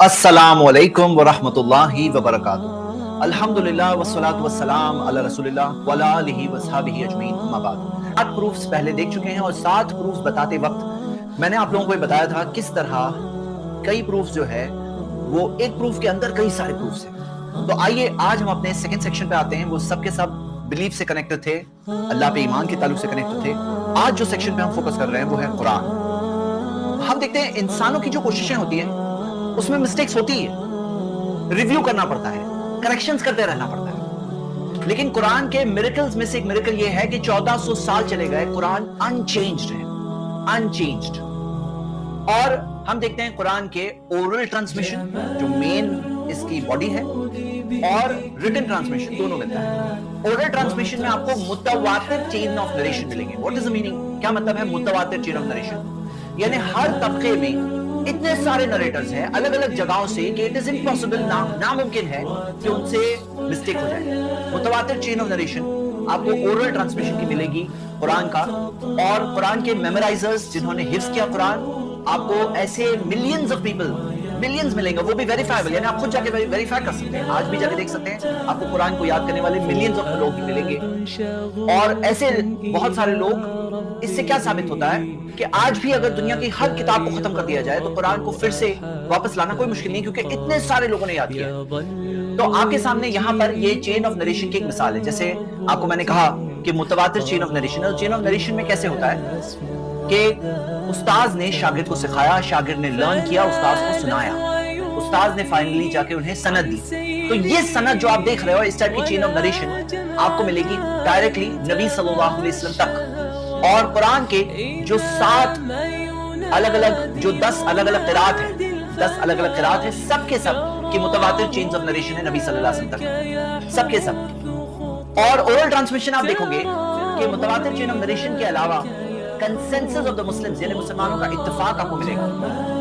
السلام علیکم ورحمۃ اللہ وبرکاتہ۔ الحمدللہ والصلاۃ والسلام علی رسول اللہ وعلی آلہ وصحبہ اجمعین، اما بعد۔ 7 پروفز پہلے دیکھ چکے ہیں، اور 7 پروفز بتاتے وقت میں نے آپ لوگوں کو بتایا تھا کس طرح کئی پروفز جو ہے وہ ایک پروف کے اندر کئی سارے پروفز ہیں۔ تو آئیے آج ہم اپنے سیکنڈ سیکشن پہ آتے ہیں۔ وہ سب کے سب بلیف سے کنیکٹڈ تھے، اللہ پہ ایمان کے تعلق سے کنیکٹڈ تھے۔ آج جو سیکشن پہ ہم فوکس کر رہے ہیں وہ ہے قرآن۔ ہم دیکھتے ہیں انسانوں کی جو کوششیں ہوتی ہیں اس میں مسٹیکس ہوتی ہے، ریویو کرنا پڑتا ہے، کریکشنز کرتے رہنا پڑتا ہے، لیکن قرآن کے میریکلز میں سے ایک میریکل یہ ہے کہ 1400 سال چلے گئے، قرآن انچینجڈ ہے، انچینجڈ۔ اور ہم دیکھتے ہیں قرآن کے اورل ٹرانسمیشن جو مین اس کی باڈی ہے، اور ریٹن ٹرانسمیشن، دونوں ملتا ہے۔ اورل ٹرانسمیشن میں آپ کو متواتر چین آف نریشن ملیں گے۔ What is the meaning? کیا مطلب ہے متواتر چین آف نریشن؟ یعنی ہر طبقے میں اتنے سارے نریٹرز ہیں الگ الگ جگہوں سے کہ اٹ از امپاسبل، ناممکن ہے کہ ان سے مسٹیک ہو جائے۔ متواتر چین آف نریشن آپ کو اورل ٹرانسمیشن کی ملے گی قرآن کا، اور قرآن کے میمورائزرز جنہوں نے حفظ کیا قرآن، آپ کو ایسے ملینز آف پیپل، ملینز ملیں گے، وہ بھی ویریفائیبل، یعنی آپ خود جا کے ویریفائی کر سکتے ہیں، آج بھی جا کے دیکھ سکتے ہیں، آپ کو قرآن کو یاد کرنے والے ملینز آف لوگ ملیں گے۔ اور ایسے بہت سارے لوگ، اس سے کیا ثابت ہوتا ہے کہ آج بھی اگر دنیا کی ہر کتاب کو ختم کر دیا جائے تو قرآن کو پھر سے واپس لانا کوئی مشکل نہیں، کیونکہ اتنے سارے لوگوں نے یاد کیا۔ تو آپ کے سامنے یہاں پر یہ چین آف نریشن کی ایک مثال ہے۔ جیسے آپ کو میں نے کہا کہ متواتر چین آف نریشن ہے، چین آف نریشن میں کیسے ہوتا ہے کہ استاذ نے شاگرد کو سکھایا، شاگرد نے لرن کیا، استاذ کو سنایا، استاذ نے فائنلی جا کے انہیں سند دی۔ تو یہ سند جو آپ دیکھ رہے ہو، اس ٹائپ کی چین آف نریشن آپ کو ملے گی ڈائریکٹلی نبی صلی اللہ علیہ وسلم تک۔ اور قرآن کے جو 7 الگ الگ، جو 10 الگ الگ قرات ہیں، 10 الگ الگ قرات ہیں، سب کے سب کی متواتر چینز آف نریشن ہے نبی صلی اللہ علیہ وسلم تک، سب کے سب۔ اور اورل ٹرانسمیشن آپ دیکھو گے کہ متواتر چین آف نریشن کے علاوہ کنسنسس آف دا مسلمز، یعنی مسلمانوں کا اتفاق آپ کو ملے گا،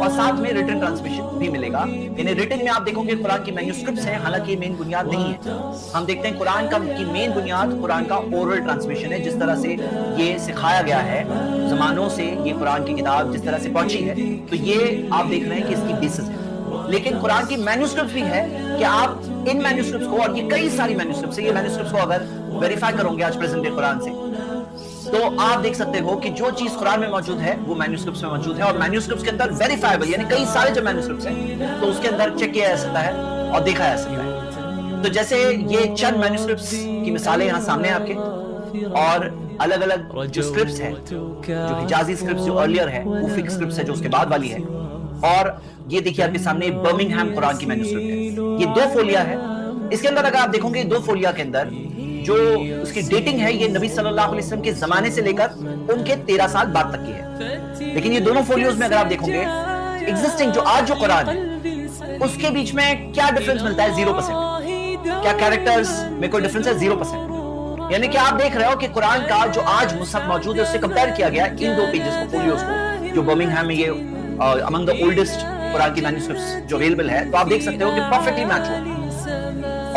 اور ساتھ میں ریٹن ٹرانسمیشن بھی ملے گا۔ یعنی ریٹن میں آپ دیکھو گے قرآن کی مینیوسکرپٹس ہیں، حالانکہ یہ مین بنیاد نہیں ہے۔ ہم دیکھتے ہیں قرآن کی مین بنیاد قرآن کا اورل ٹرانسمیشن ہے، جس طرح سے یہ سکھایا گیا ہے زمانوں سے، یہ قرآن کی کتاب جس طرح سے پہنچی ہے، تو یہ آپ دیکھ رہے ہیں کہ اس کی بیسس ہے۔ لیکن قرآن کی مینیوسکرپٹس بھی ہے کہ آپ ان مینیوسکرپٹس کو، اور یہ کئی ساری مینیوسکرپٹس ہیں، یہ مینیوسکرپٹس کو اگر ویریفائی کرو گے آج پریزنٹ ڈے قرآن سے، تو آپ دیکھ سکتے ہو کہ جو چیز قرآن میں موجود ہے وہ مینیوسکرپٹس میں موجود ہے، اور مینیوسکرپٹس کے اندر ویریفائیبل، یعنی کئی سارے جو مینیوسکرپٹس ہیں تو اس کے اندر چیک کیا جا سکتا ہے اور دیکھا جا سکتا ہے۔ تو جیسے یہ چند مینیوسکرپٹس کی مثالیں یہاں سامنے آپ کے، اور الگ الگ جو سکرپٹس ہیں، جو حجازی سکرپٹس جو ارلیئر ہے، کوفی سکرپٹس ہے جو اس کے بعد والی ہے، اور یہ دیکھیے آپ کے سامنے برمنگھم قرآن کی مینیوسکرپٹ ہے، یہ 2 فولیا ہے۔ اس کے اندر اگر آپ دیکھو گے 2 فولیا کے اندر جو اس کی ڈیٹنگ ہے، یہ نبی صلی اللہ علیہ وسلم کے زمانے سے لے کر ان کے 13 سال بعد تک کی ہے۔ لیکن یہ دونوں فولیوز میں اگر آپ دیکھو گے ایگزسٹنگ جو آج جو قرآن ہے اس کے بیچ میں کیا ڈیفرنس ملتا ہے؟ 0%۔ کیا کیریکٹرز میں کوئی ڈیفرنس ہے؟ 0%۔ یعنی کہ آپ دیکھ رہے ہو کہ قرآن کا جو آج مصحف موجود ہے اس سے کمپیئر کیا گیا ان 2 پیجز کو، فولیوز کو، جو برمنگھم میں یہ امنگ دا اولڈسٹ قرآن کی مینیوسکرپٹس جو اویلیبل ہے، تو آپ دیکھ سکتے ہو کہ پرفیکٹلی میچ ہو۔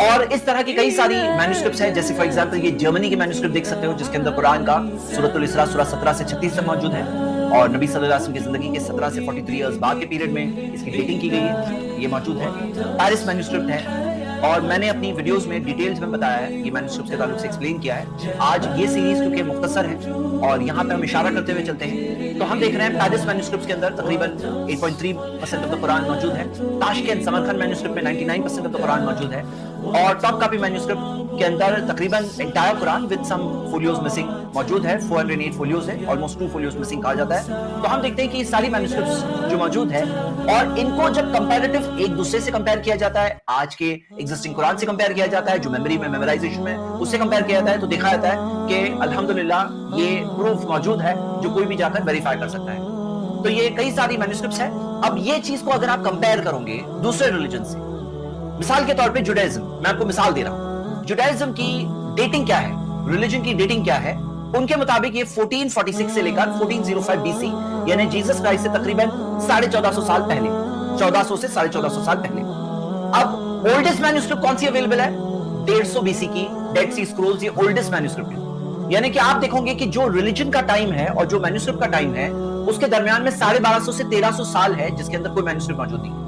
اور اس طرح کی کئی ساری مینیوسکرپٹس ہیں، جیسے فار ایگزامپل یہ جرمنی کی مینیوسکرپٹ دیکھ سکتے ہو، جس کے اندر قرآن کا سورۃ الاسراء سورہ 17 سے 36 تک موجود ہے، اور نبی صلی اللہ علیہ وسلم کی زندگی کے 17 سے 43 ایئرز بعد کے پیریڈ میں اس کی ڈیٹنگ کی گئی ہے، یہ موجود ہے۔ پیرس مینیوسکرپٹ ہے، اور میں نے اپنی ویڈیوز میں ڈیٹیلز میں بتایا ہے، یہ مینیوسکرپٹ کے تعلق سے ایکسپلین کیا ہے۔ آج یہ سیریز کیونکہ مختصر ہے اور یہاں پہ ہم اشارہ کرتے ہوئے چلتے ہیں، تو ہم دیکھ رہے ہیں پیرس مینیوسکرپٹ کے اندر تقریباً 8.3% آف دا قرآن موجود ہے۔ تاشکند سمرقند مینیوسکرپٹ میں 99% آف دا قرآن موجود ہے، اور ٹاپ کاپی مینیوسکرپٹ کے اندر تقریباً entire Quran with some folios missing موجود ہے، 408 فولیوز ہے، آلموسٹ 2 فولیوز مسنگ کہا جاتا ہے۔ تو ہم دیکھتے ہیں کہ یہ ساری مینیوسکرپٹس جو موجود ہے، اور ان کو جب کمپیریٹیو ایک دوسرے سے کمپیئر کیا جاتا ہے، آج کے ایگزسٹنگ قرآن سے کمپیئر کیا جاتا ہے، جو میموری میں میمورائزیشن میں اس سے کمپیئر کیا جاتا ہے، تو دیکھا جاتا ہے کہ الحمدللہ یہ پروف موجود ہے جو کوئی بھی جا کر ویریفائی کر سکتا ہے۔ تو یہ کئی ساری مینیوسکرپٹس ہیں۔ اب یہ چیز کو اگر آپ کمپیئر کرو گے دوسرے ریلیجن سے، مثال کے طور پہ جوڈائزم، میں آپ کو مثال دے رہا ہوں، جوڈائزم کی ڈیٹنگ کیا ہے، ریلیجن کی ڈیٹنگ کیا ہے، ان کے مطابق یہ 1446 سے لے کر 1405 BC، یعنی جیسس کرائسٹ سے تقریباً 1450 سال پہلے، 1400 سے 1450 سال پہلے۔ اب اولڈسٹ مینیوسکرپٹ کون سی اویلیبل ہے؟ 150 BC کی ڈیڈ سی اسکرولز، یہ اولڈسٹ مینیوسکرپٹ ہے۔ یعنی کہ آپ دیکھو گے کہ جو ریلیجن کا ٹائم ہے اور جو مینیوسکرپٹ کا ٹائم ہے، اس کے درمیان میں 1250 سے 1300 سال ہے جس کے اندر کوئی مینوسکرپٹ موجود نہیں۔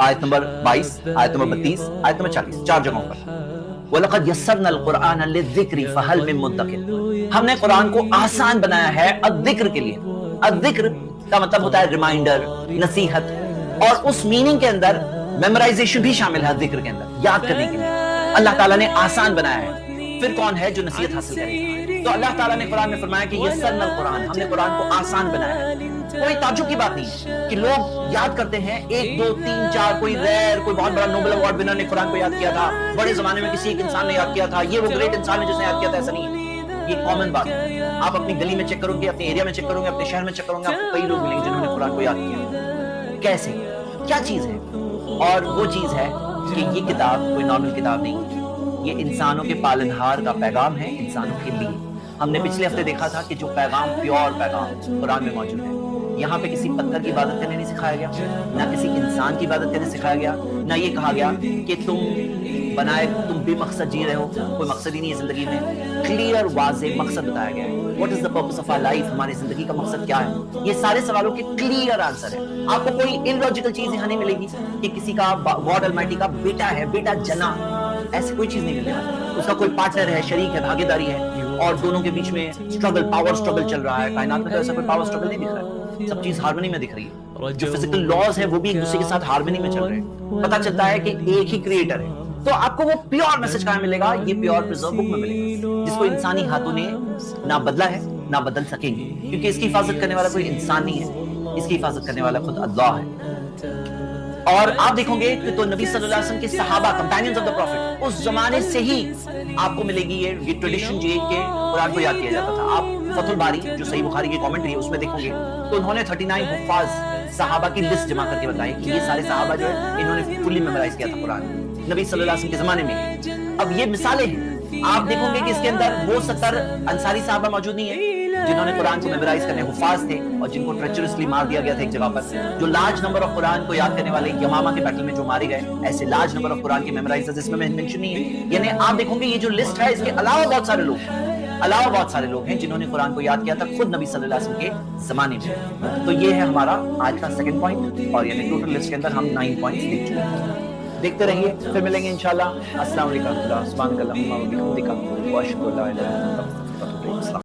آیت نمبر 22, آیت نمبر 32, آیت نمبر 40, 4 جگہوں پر وَلَقَدْ يَسَّرْنَا الْقُرْآنَ لِلذِّكْرِ فَهَلْ مِن مُدَّكِرٍ. ہم نے قرآن کو آسان بنایا ہے الذکر کے لیے. الذکر کا مطلب ہوتا ہے ریمائنڈر, نصیحت, اور اس میننگ کے اندر میمورائزیشن بھی شامل ہے ذکر کے اندر, یاد کرنے کے لیے اللہ تعالیٰ نے آسان بنایا ہے. پھر کون ہے جو نصیحت حاصل کرے گا؟ تو اللہ تعالیٰ نے قرآن میں فرمایا کہ یسرنا القرآن, ہم نے قرآن کو آسان بنایا ہے. کوئی تعجب کی بات نہیں کہ لوگ یاد کرتے ہیں 1 2 3 4, کوئی ریئر, کوئی بہت بڑا نوبل ایوارڈ ونر نے قرآن کو یاد کیا تھا, بڑے زمانے میں کسی ایک انسان نے یاد کیا تھا, یہ وہ گریٹ انسان ہے جس نے یاد کیا تھا. ایسا نہیں ہے, یہ کامن بات ہے. آپ اپنی گلی میں چیک کرو گے, اپنے ایریا میں چیک کرو گے, اپنے شہر میں چیک کرو گے, آپ کو کئی لوگ ملیں گے جنہوں نے قرآن کو یاد کیا. کیسے, کیا چیز ہے؟ اور وہ چیز ہے کہ یہ کتاب کوئی نارمل کتاب نہیں, یہ انسانوں کے پالنہار کا پیغام ہے انسانوں کے لیے. ہم نے پچھلے ہفتے دیکھا تھا کہ جو پیغام, پیور پیغام قرآن میں موجود ہے, یہاں پہ کسی پتھر کی عبادت کرنے نہیں سکھایا گیا, نہ کسی انسان کی عبادت کرنے سکھایا گیا, نہ یہ کہا گیا کہ تم بے مقصد جی رہے ہو, کوئی مقصد ہی نہیں ہے زندگی میں. کلیئر واضح مقصد بتایا گیا ہے. What is the purpose of our life, ہماری زندگی کا مقصد کیا ہے؟ یہ سارے سوالوں کے کلیئر آنسر ہے. آپ کو کوئی انلاجیکل چیز یہاں نہیں ملے گی کہ کسی کا گاڈ المائٹی کا بیٹا ہے, بیٹا جنا, ایسی کوئی چیز نہیں ملے گا. اس کا کوئی پارٹنر ہے, شریک ہے, بھاگیداری ہے, اور دونوں کے بیچ میں سٹرگل, پاور سٹرگل چل رہا ہے. کائنات میں تو ایسا کوئی پاور سٹرگل نہیں دکھ رہا ہے, سب چیز ہارمونی میں دکھ رہی ہے. جو فزیکل لاز ہیں وہ بھی ایک دوسرے کے ساتھ ہارمونی میں چل رہے ہیں. پتہ چلتا ہے کہ ایک ہی کریٹر ہے. تو آپ کو وہ پیور میسج کہاں ملے گا؟ یہ پیور پرزرو بک میں ملے گا, جس کو انسانی ہاتھوں نے نہ بدلا ہے نہ بدل سکیں گے, کیونکہ اس کی حفاظت کرنے والا کوئی انسان نہیں ہے, اس کی حفاظت کرنے والا خود اللہ ہے. اور آپ دیکھو گے کہ تو نبی صلی اللہ علیہ وسلم کے صحابہ, کمپینینز آف دا پروفٹ, اس زمانے سے ہی آپ کو ملے گی یہ ٹریڈیشن جی کہ قرآن کو یاد کیا جاتا تھا. آپ فتح الباری جو صحیح بخاری کی کامنٹری ہے اس میں دیکھو گے تو انہوں نے 39 حفاظ صحابہ کی لسٹ جمع کر کے بتائی کہ یہ سارے صحابہ جو ہے انہوں نے فلی میمورائز کیا تھا قرآن نبی صلی اللہ علیہ وسلم کے زمانے میں. اب یہ مثالیں ہیں, آپ دیکھو گے کہ اس کے اندر وہ 70 انصاری صحابہ موجود نہیں ہیں جنہوں نے قرآن کو میمورائز کرنے حفاظ تھے اور جن کو ٹریچرسلی مار دیا گیا تھا ایک جگہ پر. جو لارج نمبر آف قرآن کو یاد کرنے والے یمامہ کے بیٹل میں جو مارے گئے, ایسے لارج نمبر آف قرآن کے میمورائزرز اس میں مینشن نہیں ہے. یعنی آپ دیکھو گے یہ جو لسٹ ہے اس کے علاوہ بہت سارے لوگ ہیں جنہوں نے قرآن کو یاد کیا تھا خود نبی صلی اللہ علیہ وسلم کے زمانے میں. تو یہ ہے ہمارا آج کا سیکنڈ پوائنٹ, اور یعنی ٹوٹل لسٹ کے اندر ہم 9 پوائنٹس دیکھ چکے ہیں. دیکھتے رہیے, پھر ملیں گے انشاءاللہ. السلام علیکم. سبحانک اللہم و بحمدک, اشہد ان لا الہ الا انت, استغفرک و اتوب الیک.